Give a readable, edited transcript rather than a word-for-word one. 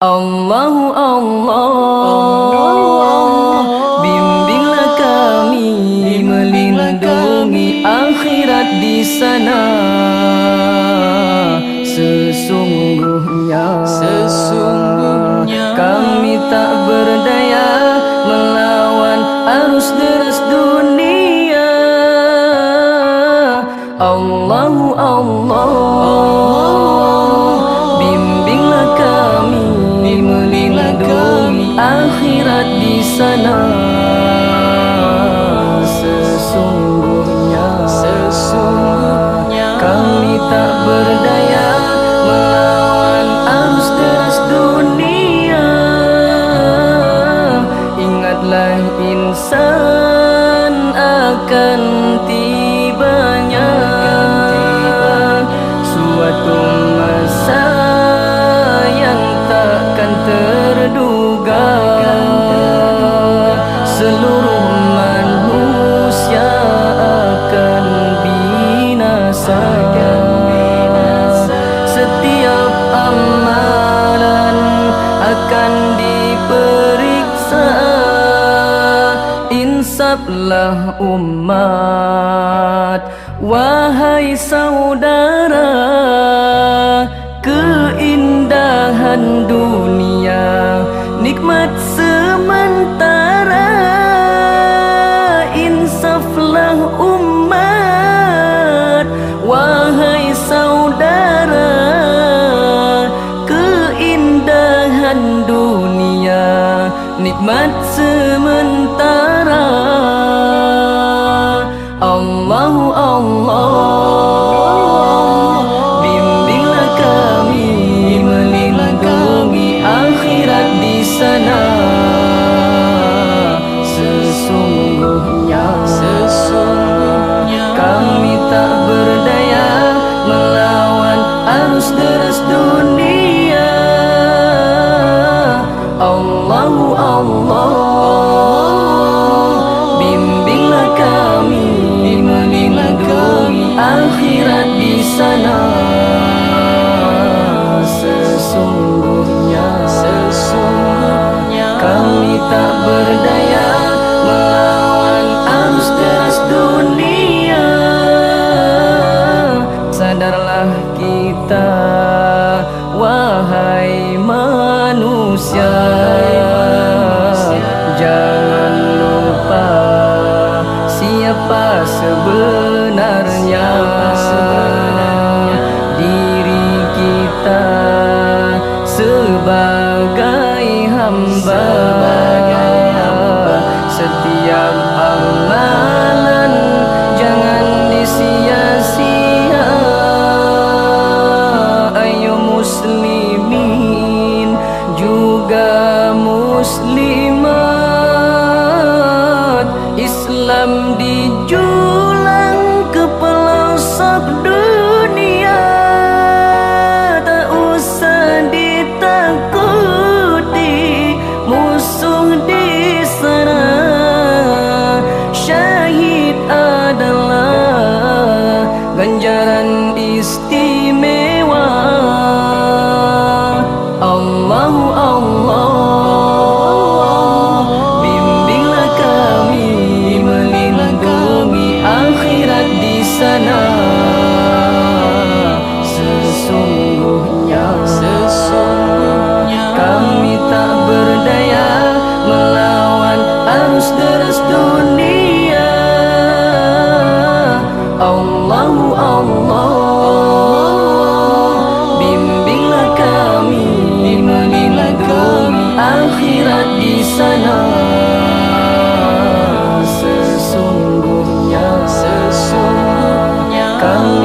Allahu Allah, bimbinglah kami melindungi akhirat di sana. Sesungguhnya kami tak berdaya melawan arus deras dunia. Allahu Allah, bimbinglah kami melindungi akhirat di sana. Sesungguhnya kami tak berdaya melawan arus deras dunia. Ingatlah insan akan tibanya suatu masa yang takkan terduga. Seluruh manusia akan binasa. Setiap amalan akan diperiksa. Insaflah umat, wahai saudara. Keindahan dunia nikmat sementara. Insaflah umat, wahai saudara. Keindahan dunia nikmat sementara. Allahu Allah, bimbinglah kami melindungi akhirat di sana. Sesungguhnya kami tak berdaya melawan arus deras dunia. Allahu Allah, bimbinglah kami melindungi akhirat di sana. Sesungguhnya kami tak berdaya melawan arus deras dunia. Sadarlah kita, wahai manusia, jangan lupa siapa sebenarnya. Diri kita sebagai hamba. Setiap amalan jangan disia-sia. Ayo muslimin juga muslimat, Islam dijulang ke pelosok dunia. Tak usah ditakuti musuh di sana. Syahid adalah ganjaran istimewa. Allahu Allah, bimbinglah kami melindungi akhirat di sana. Sesungguhnya kami tak berdaya melawan arus deras dunia. Allahu Allah, bimbinglah kami melindungi akhirat di sana. Sesungguhnya kami